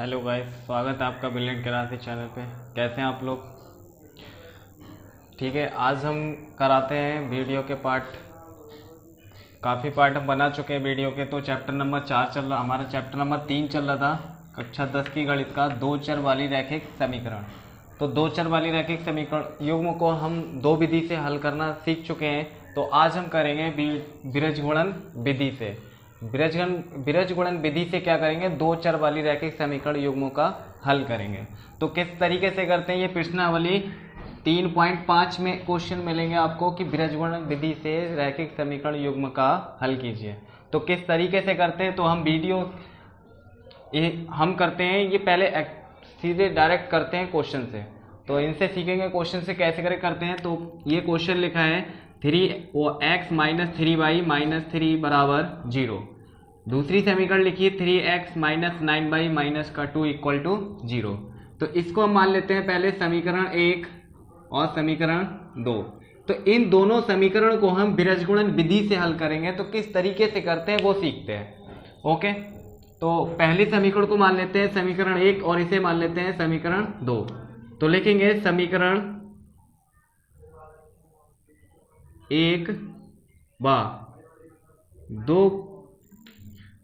Hello guys, स्वागत है आपका ब्रिलियंट कराटे चैनल पे। कैसे हैं आप लोग? ठीक है, आज हम कराते हैं वीडियो के पार्ट। काफ़ी पार्ट हम बना चुके हैं वीडियो के। तो चैप्टर नंबर 4 चल रहा, हमारा चैप्टर नंबर 3 चल रहा था कक्षा 10 की गणित का, दो चर वाली रैखिक समीकरण। तो दो चर वाली रैखिक समीकरण युग्म को हम दो विधि से हल करना सीख चुके हैं। तो आज हम करेंगे बीजगुणन विधि से। बीजगुणन विधि से क्या करेंगे? दो चर वाली रैखिक समीकरण युग्मों का हल करेंगे। तो किस तरीके से करते हैं ये प्रश्नावली 3.5 में क्वेश्चन मिलेंगे आपको कि बीजगुणन विधि से रैखिक समीकरण युग्म का हल कीजिए। तो किस तरीके से करते हैं, तो हम हम करते हैं ये पहले सीधे डायरेक्ट करते हैं क्वेश्चन से। तो इनसे सीखेंगे क्वेश्चन से कैसे करते हैं। तो ये क्वेश्चन लिखा है 3x - 3y - 3 बराबर 0। दूसरी समीकरण लिखिए 3x - 9y - 2 = 0। तो इसको हम मान लेते हैं पहले समीकरण 1 और समीकरण 2। तो इन दोनों समीकरण को हम बीजगुणन विधि से हल करेंगे। तो किस तरीके से करते हैं वो सीखते हैं। ओके, तो पहले समीकरण को मान लेते हैं समीकरण 1 और इसे मान लेते हैं समीकरण 2। तो लिखेंगे समीकरण 1 बा 2,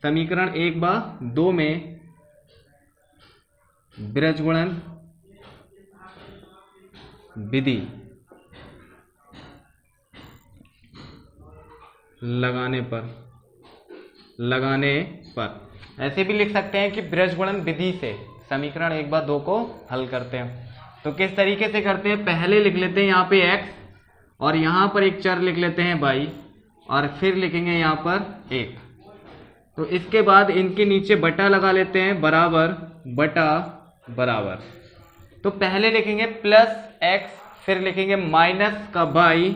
समीकरण 1 बा 2 में बीजगुणन विधि लगाने पर ऐसे भी लिख सकते हैं कि बीजगुणन विधि से समीकरण 1 बा 2 को हल करते हैं। तो किस तरीके से करते हैं, पहले लिख लेते हैं यहाँ पे x और यहाँ पर एक चर लिख लेते हैं y और फिर लिखेंगे यहाँ पर 1। तो इसके बाद इनके नीचे बटा लगा लेते हैं, बराबर बटा बराबर। तो पहले लिखेंगे प्लस x, फिर लिखेंगे माइनस का y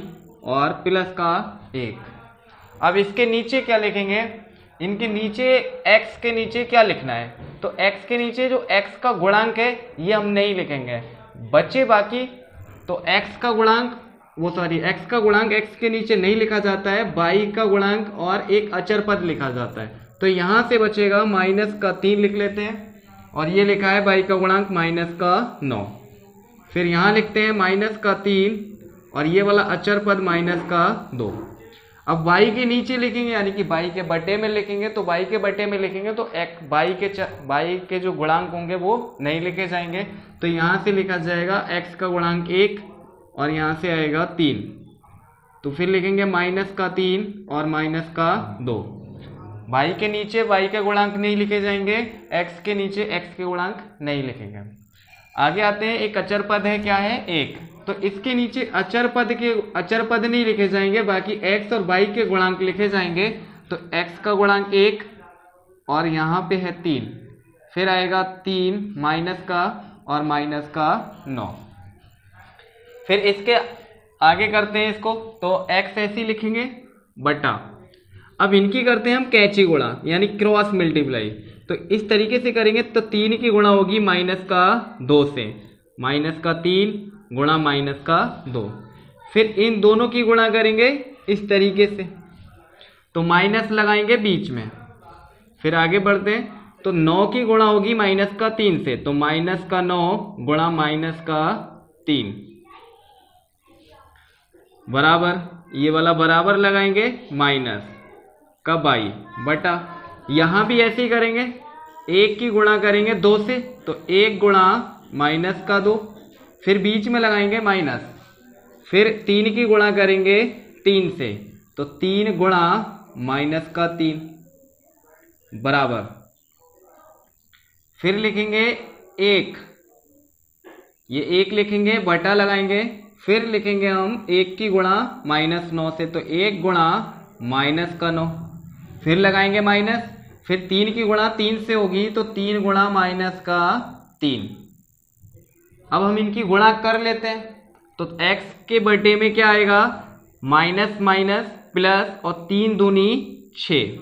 और प्लस का 1। अब इसके नीचे क्या लिखेंगे, इनके नीचे x के नीचे क्या लिखना है, तो x के नीचे जो x का गुणांक है ये हम नहीं लिखेंगे, बचे बाकी। तो x का गुणांक x का गुणांक x के नीचे नहीं लिखा जाता है, y का गुणांक और एक अचर पद लिखा जाता है। तो यहां से बचेगा -3 लिख लेते हैं और ये लिखा है y का गुणांक -9। फिर यहां लिखते हैं -3 और ये वाला अचर पद -2। अब y के नीचे लिखेंगे यानी कि y के बटे में लिखेंगे। तो y के बटे में लिखेंगे तो y के जो गुणांक होंगे वो नहीं लिखे जाएंगे। तो यहां से लिखा जाएगा x का गुणांक 1 और यहाँ से आएगा 3। तो फिर लिखेंगे -3 और -2। y के नीचे y के गुणांक नहीं लिखे जाएंगे, x के नीचे x के गुणांक नहीं लिखेंगे। आगे आते हैं, एक अचर पद है, क्या है 1। तो इसके नीचे अचर पद नहीं लिखे जाएंगे, बाकी x और y के गुणांक लिखे जाएंगे। तो x का गुणांक 1 और यहाँ पे है 3, फिर आएगा 3 माइनस का और -9। फिर इसके आगे करते हैं इसको, तो x ऐसे लिखेंगे बटा। अब इनकी करते हैं हम कैची गुणा यानी क्रॉस मल्टीप्लाई। तो इस तरीके से करेंगे तो 3 की गुणा होगी -2 से, -3 गुणा -2। फिर इन दोनों की गुणा करेंगे इस तरीके से, तो माइनस लगाएंगे बीच में। फिर आगे बढ़ते हैं, तो 9 की गुणा होगी -3 से, तो -9 गुणा -3 बराबर, ये वाला बराबर लगाएंगे माइनस का y बटा। यहां भी ऐसे ही करेंगे, 1 की गुणा करेंगे 2 से, तो 1 गुणा -2, फिर बीच में लगाएंगे माइनस। फिर 3 की गुणा करेंगे 3 से, तो 3 गुणा -3 बराबर। फिर लिखेंगे 1, ये 1 लिखेंगे बटा लगाएंगे। फिर लिखेंगे हम 1 की गुणा -9 से, तो 1 गुणा -9, फिर लगाएंगे माइनस। फिर 3 की गुणा 3 से होगी, तो 3 गुणा -3। अब हम इनकी गुणा कर लेते हैं, तो x के बटे में क्या आएगा, माइनस माइनस प्लस और 3 दूनी 6,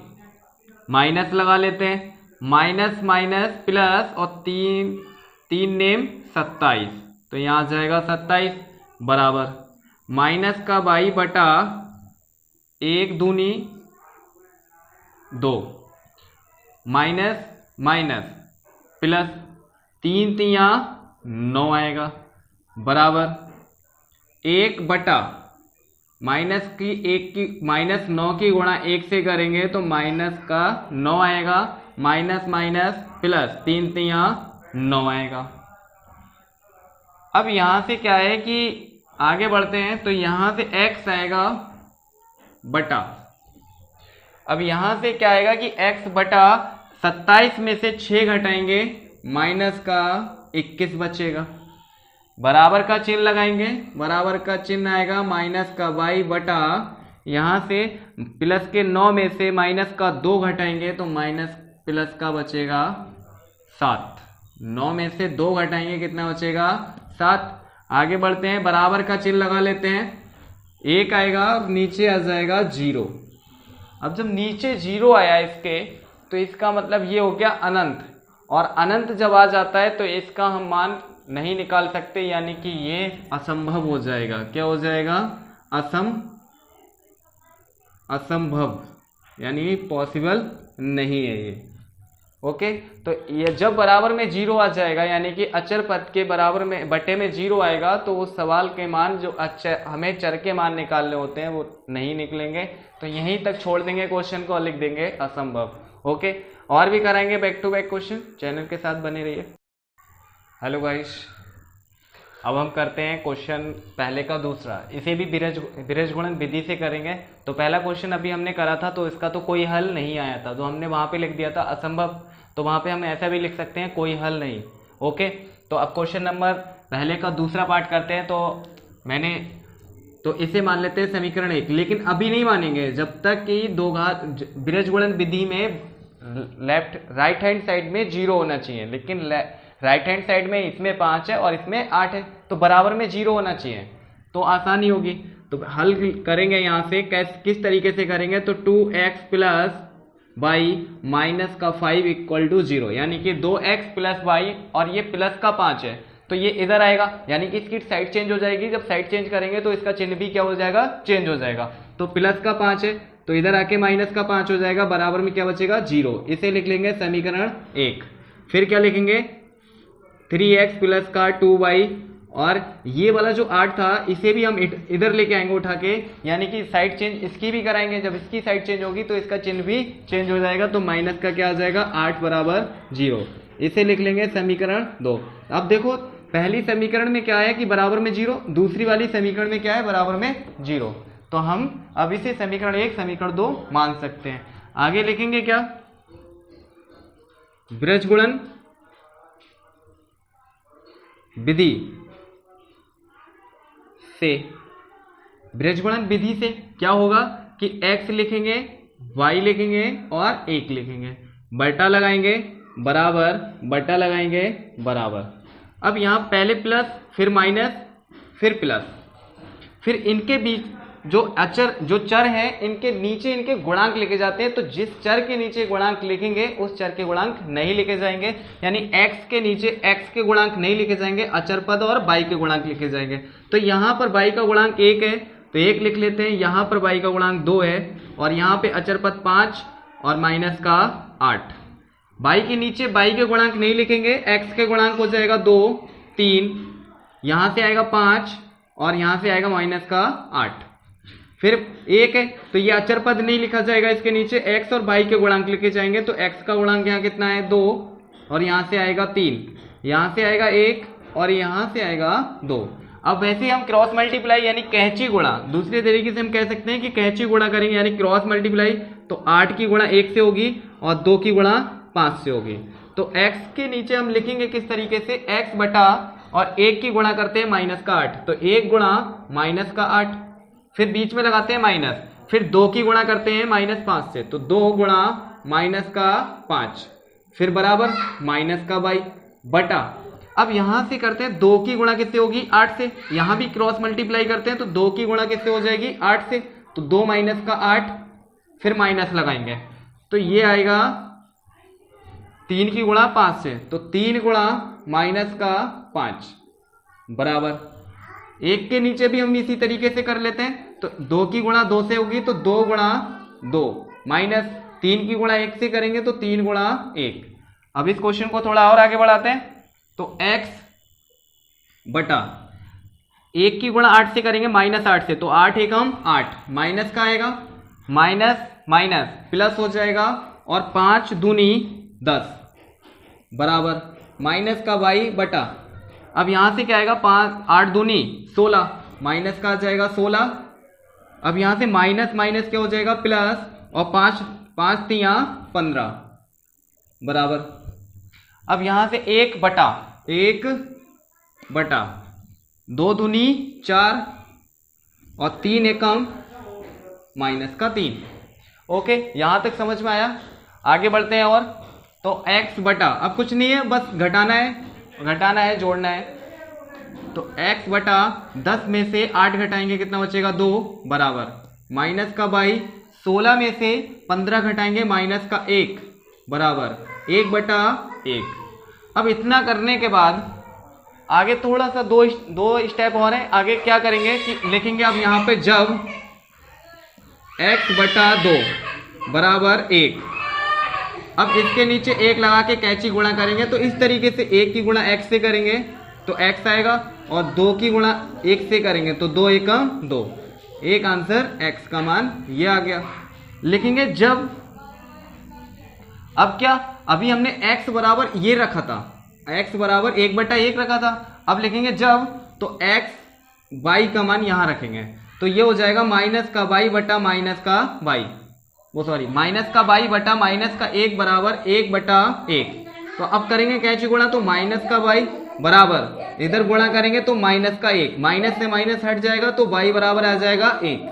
माइनस लगा लेते हैं, माइनस माइनस प्लस और 3 नेम 27, तो यहाँ आ जाएगा 27 बराबर माइनस का y बटा 1 दूनी 2 माइनस माइनस प्लस 3 तिया 9 आएगा, बराबर 1 बटा -9 की गुणा 1 से करेंगे तो माइनस का 9 आएगा, माइनस माइनस प्लस 3 तिया 9 आएगा। अब यहां से क्या है कि आगे बढ़ते हैं तो यहां से x आएगा बटा, अब यहां से क्या आएगा कि x बटा 27 में से 6 घटाएंगे माइनस का 21 बचेगा, बराबर का चिन्ह लगाएंगे, बराबर का चिन्ह आएगा माइनस का y बटा, यहाँ से प्लस के 9 में से माइनस का 2 घटाएंगे तो माइनस प्लस का बचेगा 7, 9 में से 2 घटाएंगे कितना बचेगा 7। आगे बढ़ते हैं, बराबर का चिन्ह लगा लेते हैं, 1 आएगा और नीचे आ जाएगा 0। अब जब नीचे 0 आया इसके तो इसका मतलब ये हो गया अनंत, और अनंत जब आ जाता है तो इसका हम मान नहीं निकाल सकते, यानी कि ये असंभव हो जाएगा। क्या हो जाएगा? असंभव, यानी पॉसिबल नहीं है ये। ओके, तो ये जब बराबर में 0 आ जाएगा, यानी कि अचर पद के बराबर में बटे में 0 आएगा, तो उस सवाल के मान जो अचर हमें चर के मान निकालने होते हैं वो नहीं निकलेंगे, तो यहीं तक छोड़ देंगे क्वेश्चन को और लिख देंगे असंभव। ओके, और भी कराएंगे back to back question, channel के साथ बने रहिए। हेलो गाइस, अब हम करते हैं क्वेश्चन पहले का दूसरा, इसे भी बिरज गुणन विधि से करेंगे। तो पहला क्वेश्चन अभी हमने करा था तो इसका तो कोई हल नहीं आया था, तो हमने वहाँ पे लिख दिया था असंभव, तो वहाँ पे हम ऐसा भी लिख सकते हैं कोई हल नहीं। ओके, तो अब क्वेश्चन नंबर पहले का दूसरा पार्ट करते हैं। तो इसे मान लेते हैं समीकरण 1, लेकिन अभी नहीं मानेंगे जब तक कि दो घात बिरज गुणन विधि में राइट हैंड साइड में 0 होना चाहिए, लेकिन राइट हैंड साइड में इसमें 5 है और इसमें 8 है, तो बराबर में 0 होना चाहिए, तो आसानी होगी। तो हल करेंगे यहाँ से किस तरीके से करेंगे, तो 2x प्लस वाई माइनस का 5 इक्वल टू 0, यानी कि 2x प्लस वाई और ये प्लस का 5 है तो ये इधर आएगा, यानी कि इसकी साइड चेंज हो जाएगी। जब साइड चेंज करेंगे तो इसका चिन्ह भी क्या हो जाएगा, चेंज हो जाएगा। तो प्लस का 5 है तो इधर आके माइनस का 5 हो जाएगा, बराबर में क्या बचेगा 0। इसे लिख लेंगे समीकरण 1। फिर क्या लिखेंगे 3x प्लस का 2y, और ये वाला जो 8 था इसे भी हम इधर लेके आएंगे उठा के, यानी कि साइड चेंज इसकी भी कराएंगे। जब इसकी साइड चेंज होगी तो इसका चिन्ह भी चेंज हो जाएगा, तो माइनस का क्या आ जाएगा 8 बराबर 0। इसे लिख लेंगे समीकरण 2। अब देखो पहली समीकरण में क्या है कि बराबर में 0, दूसरी वाली समीकरण में क्या है बराबर में 0, तो हम अब इसे समीकरण 1 समीकरण 2 मान सकते हैं। आगे लिखेंगे क्या, बीजगुणन विधि से, बीजगुणन विधि से क्या होगा कि x लिखेंगे, y लिखेंगे और 1 लिखेंगे, बटा लगाएंगे बराबर, बटा लगाएंगे बराबर। अब यहाँ पहले प्लस फिर माइनस फिर प्लस, फिर इनके बीच जो चर है इनके नीचे इनके गुणांक लिखे जाते हैं। तो जिस चर के नीचे गुणांक लिखेंगे उस चर के गुणांक नहीं लिखे जाएंगे, यानी x के नीचे x के गुणांक नहीं लिखे जाएंगे, अचर पद और y के गुणांक लिखे जाएंगे। तो यहाँ पर y का गुणांक 1 है तो 1 लिख लेते हैं, यहाँ पर y का गुणांक 2 है और यहाँ पे अचर पद 5 और माइनस का 8। y के नीचे y के गुणांक नहीं लिखेंगे, x के गुणांक हो जाएगा 2 3, यहाँ से आएगा 5 और यहाँ से आएगा माइनस का 8। फिर 1 है तो ये अचर पद नहीं लिखा जाएगा, इसके नीचे x और y के गुणांक लिखे जाएंगे। तो x का गुणांक यहाँ कितना है 2 और यहाँ से आएगा 3, यहाँ से आएगा 1 और यहाँ से आएगा 2। अब वैसे ही हम क्रॉस मल्टीप्लाई यानी कैंची गुणा, दूसरे तरीके से हम कह सकते हैं कि कैंची गुणा करेंगे यानी क्रॉस मल्टीप्लाई, तो 8 की गुणा 1 से होगी और 2 की गुणा 5 से होगी। तो x के नीचे हम लिखेंगे किस तरीके से, x बटा और 1 की गुणा करते हैं माइनस का 8, तो 1 गुणा माइनस का 8, फिर बीच में लगाते हैं माइनस, फिर 2 की गुणा करते हैं माइनस 5 से, तो 2 गुणा माइनस का 5, फिर बराबर माइनस का y बटा। अब यहां से करते हैं 2 की गुणा किससे होगी 8 से, यहां भी क्रॉस मल्टीप्लाई करते हैं तो 2 की गुणा किससे हो जाएगी 8 से, तो 2 माइनस का 8, फिर माइनस लगाएंगे तो ये आएगा 3 की गुणा 5 से, तो 3 गुणा माइनस का 5 बराबर। 1 के नीचे भी हम इसी तरीके से कर लेते हैं, तो 2 की गुणा 2 से होगी तो 2 गुणा 2 माइनस 3 की गुणा 1 से करेंगे तो 3 गुणा 1। अब इस क्वेश्चन को थोड़ा और आगे बढ़ाते हैं, तो x बटा 1 की गुणा 8 से करेंगे -8 से, तो 8 एकम 8, माइनस का आएगा माइनस माइनस प्लस हो जाएगा और 5 दूनी 10 बराबर माइनस का y बटा, अब यहां से क्या आएगा 8 दूनी 16, माइनस का आ जाएगा 16, अब यहां से माइनस माइनस क्या हो जाएगा प्लस, और 5 तिया 15 बराबर, अब यहां से 1 बटा 2 दूनी 4 और 3 एकम माइनस का 3। ओके, यहां तक समझ में आया। आगे बढ़ते हैं और, तो x बटा, अब कुछ नहीं है, बस घटाना है जोड़ना है, तो x बटा 10 में से 8 घटाएंगे कितना बचेगा 2 बराबर माइनस का y, 16 में से 15 घटाएंगे माइनस का 1 बराबर 1 बटा 1। अब इतना करने के बाद आगे थोड़ा सा दो स्टेप और है, आगे क्या करेंगे कि लिखेंगे अब यहाँ पे जब x बटा 2 बराबर 1, अब इसके नीचे 1 लगा के कैंची गुणा करेंगे, तो इस तरीके से 1 की गुणा x से करेंगे तो x आएगा, और 2 की गुणा 1 से करेंगे तो 2 एकम 2, एक आंसर x का मान ये आ गया। लिखेंगे जब, अब क्या, अभी हमने x बराबर ये रखा था, x बराबर 1 बटा 1 रखा था, अब लिखेंगे जब, तो x y का मान यहां रखेंगे, तो ये हो जाएगा माइनस का y बटा माइनस का y, माइनस का y बटा माइनस का 1 बराबर 1 बटा 1। तो अब करेंगे कैंची गुणा, तो माइनस का y बराबर, इधर गुणा करेंगे तो माइनस का 1, माइनस से माइनस हट जाएगा तो y बराबर आ जाएगा 1।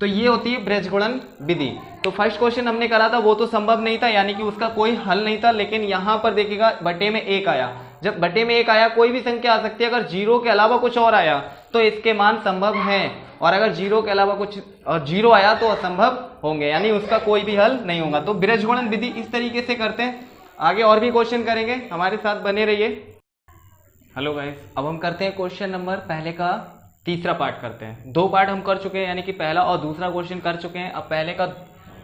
तो ये होती है बृहज्गुणन विधि। तो फर्स्ट क्वेश्चन हमने करा था वो तो संभव नहीं था, यानी कि उसका कोई हल नहीं था, लेकिन यहाँ पर देखिएगा बटे में 1 आया, जब बटे में 1 आया कोई भी संख्या आ सकती है, अगर जीरो के अलावा कुछ और आया तो इसके मान संभव हैं, और अगर जीरो के अलावा कुछ और जीरो आया तो असंभव होंगे, यानी उसका कोई भी हल नहीं होगा। तो बृहज्गुणन विधि इस तरीके से करते हैं। आगे और भी क्वेश्चन करेंगे, हमारे साथ बने रहिए। हेलो गाइस, अब हम करते हैं क्वेश्चन नंबर पहले का तीसरा पार्ट करते हैं। 2 पार्ट हम कर चुके हैं, यानी कि पहला और दूसरा क्वेश्चन कर चुके हैं, अब पहले का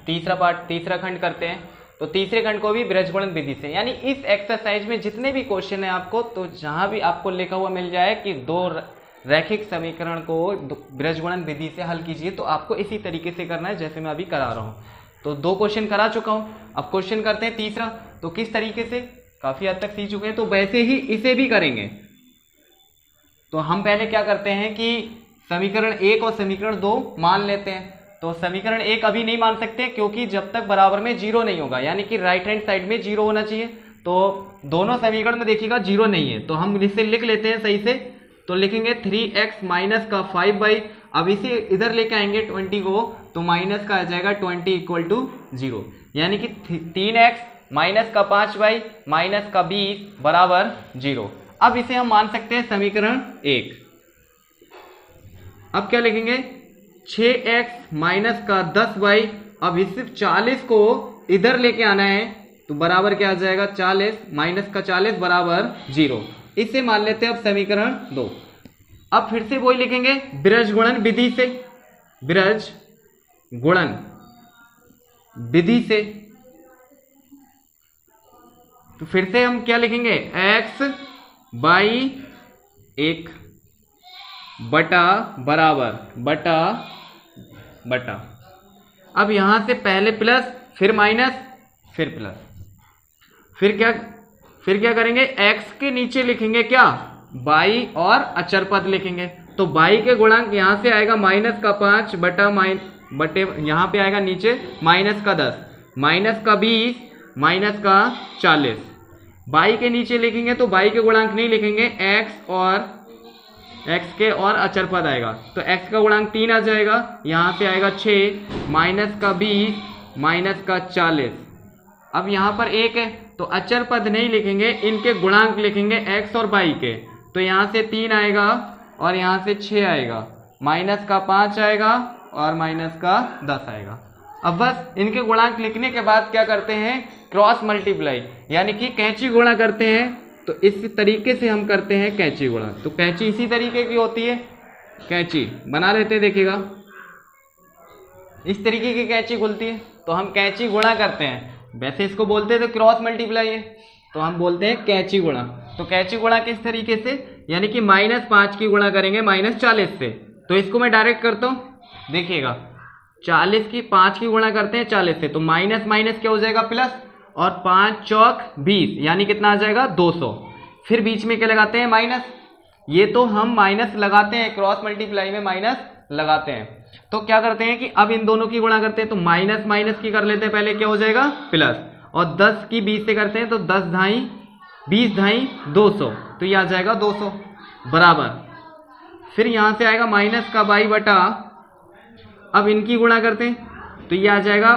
तीसरा पार्ट, तीसरा खंड करते हैं। तो तीसरे खंड को भी बृहज्गुणन विधि से, यानी इस एक्सरसाइज में जितने भी क्वेश्चन है आपको, तो जहां भी आपको लिखा हुआ मिल जाए कि 2 रैखिक समीकरण को बृहज्गुणन विधि से हल कीजिए, तो आपको इसी तरीके से करना है जैसे मैं अभी करा रहा हूँ। तो 2 क्वेश्चन करा चुका हूँ, अब क्वेश्चन करते हैं तीसरा। तो किस तरीके से, काफी हद तक सीख चुके हैं, तो वैसे ही इसे भी करेंगे। तो हम पहले क्या करते हैं कि समीकरण 1 और समीकरण 2 मान लेते हैं। तो समीकरण 1 अभी नहीं मान सकते, क्योंकि जब तक बराबर में 0 नहीं होगा, यानी कि राइट हैंड साइड में 0 होना चाहिए। तो दोनों समीकरण में देखिएगा 0 नहीं है, तो हम इसे लिख लेते हैं सही से। तो लिखेंगे 3x माइनस का 5y, अब इसे इधर लेके आएंगे 20 को, तो माइनस का आ जाएगा 20 इक्वल टू 0, यानी कि 3x माइनस का 5y माइनस का 20 बराबर 0। अब इसे हम मान सकते हैं समीकरण 1। अब क्या लिखेंगे, 6x माइनस का 10y, अब इस 40 को इधर लेके आना है, तो बराबर क्या आ जाएगा 40 माइनस का 40 बराबर 0। इसे मान लेते हैं अब समीकरण 2। अब फिर से वही लिखेंगे बृहज्गुणन विधि से, बृहज्गुणन विधि से। तो फिर से हम क्या लिखेंगे, x बाई 1 बटा बराबर बटा, अब यहां से पहले प्लस फिर माइनस फिर प्लस, फिर क्या करेंगे, x के नीचे लिखेंगे क्या, y और अचर पद लिखेंगे। तो y के गुणांक यहां से आएगा माइनस का 5 बटे यहां पे आएगा नीचे माइनस का 10, माइनस का 20, माइनस का 40। y के नीचे लिखेंगे तो y के गुणांक नहीं लिखेंगे, x के और अचर पद आएगा, तो x का गुणांक 3 आ जाएगा, यहां से आएगा 6 माइनस का 20 माइनस का 40। अब यहां पर 1 है तो अचर पद नहीं लिखेंगे, इनके गुणांक लिखेंगे x और y के। तो यहां से 3 आएगा और यहां से 6 आएगा, माइनस का 5 आएगा और माइनस का 10 आएगा। अब बस इनके गुणांक लिखने के बाद क्या करते हैं, क्रॉस मल्टीप्लाई, यानी कि कैंची गुणा करते हैं। तो इस तरीके से हम करते हैं कैंची गुणा। तो कैंची इसी तरीके की होती है, कैंची बना लेते हैं, देखिएगा इस तरीके की कैंची खुलती है, तो हम कैंची गुणा करते हैं। वैसे इसको बोलते हैं तो क्रॉस मल्टीप्लाई है, तो हम बोलते हैं कैंची गुणा। तो कैची गुणा किस तरीके से, यानी कि -5 की गुणा करेंगे -40 से। तो इसको मैं डायरेक्ट करता हूँ, देखिएगा 40 की 5 की गुणा करते हैं 40 से, तो माइनस माइनस क्या हो जाएगा प्लस, और 5 चौक 20 यानी कितना आ जाएगा 200। फिर बीच में क्या लगाते हैं माइनस, ये तो हम माइनस लगाते हैं, क्रॉस मल्टीप्लाई में माइनस लगाते हैं। तो क्या करते हैं कि अब इन दोनों की गुणा करते हैं, तो माइनस माइनस की कर लेते हैं पहले, क्या हो जाएगा प्लस, और 10 की 20 से करते हैं तो 10 ढाई 20 ढाई 200, तो ये आ जाएगा 200 बराबर। फिर यहां से आएगा माइनस का बाई बटा, अब इनकी गुणा करते हैं तो ये आ जाएगा,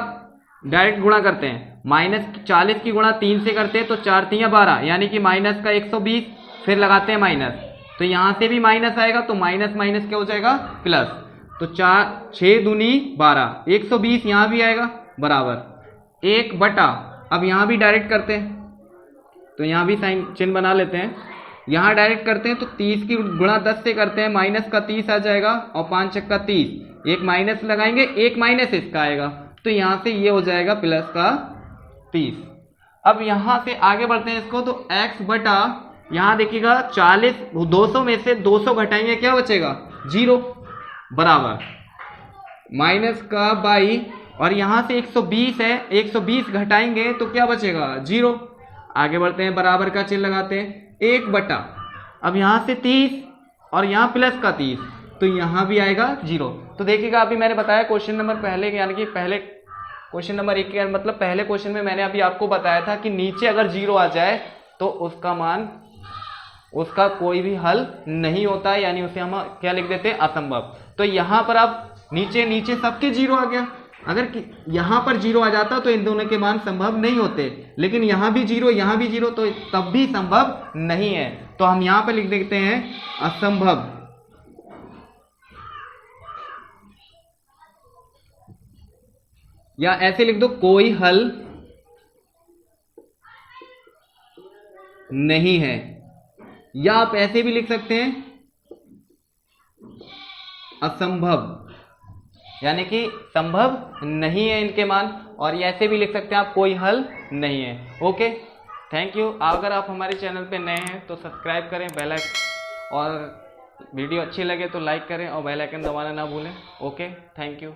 डायरेक्ट गुणा करते हैं, -40 की गुणा 3 से करते हैं तो 4 3 12 यानी कि माइनस का 120, फिर लगाते हैं माइनस, तो यहां से भी माइनस आएगा, तो माइनस माइनस क्या हो जाएगा प्लस, तो 4 6 दूनी 12 120 यहां भी आएगा बराबर 1 बटा, अब यहां भी डायरेक्ट करते हैं तो यहां भी साइन चिन्ह बना लेते हैं, यहां डायरेक्ट करते हैं तो 30 की गुणा 10 से करते हैं, माइनस का 30 आ जाएगा, और 5 छक्का 30, एक माइनस लगाएंगे, एक माइनस इसका आएगा, तो यहां से ये हो जाएगा प्लस का 30। अब यहां से आगे बढ़ते हैं इसको, तो x बटा, यहां देखिएगा 40 200 में से 200 घटाएंगे क्या बचेगा 0 बराबर माइनस का बाई, और यहां से 120 है, 120 घटाएंगे तो क्या बचेगा 0। आगे बढ़ते हैं, बराबर का चिन्ह लगाते हैं, 1 बटा, अब यहां से 30 और यहां प्लस का 30, तो यहां भी आएगा 0। तो देखिएगा अभी मैंने बताया क्वेश्चन नंबर पहले, यानी कि पहले क्वेश्चन नंबर 1 के मतलब पहले क्वेश्चन में मैंने अभी आपको बताया था कि नीचे अगर 0 आ जाए तो उसका मान, उसका कोई भी हल नहीं होता है, यानी उसे हम क्या लिख देते हैं असंभव। तो यहां पर अब नीचे नीचे सबके 0 आ गया, अगर यहां पर 0 आ जाता तो इन दोनों के मान संभव नहीं होते, लेकिन यहां भी 0 यहां भी 0, तो तब भी संभव नहीं है, तो हम यहां पर लिख देते हैं असंभव। या ऐसे लिख दो, कोई हल नहीं है, या आप ऐसे भी लिख सकते हैं असंभव, यानी कि संभव नहीं है इनके मान, और ये ऐसे भी लिख सकते हैं आप, कोई हल नहीं है। Okay, thank you. अगर आप हमारे चैनल पे नए हैं तो सब्सक्राइब करें, बेल आइकन, और वीडियो अच्छी लगे तो लाइक करें और बेल आइकन दबाना ना भूलें। Okay, thank you.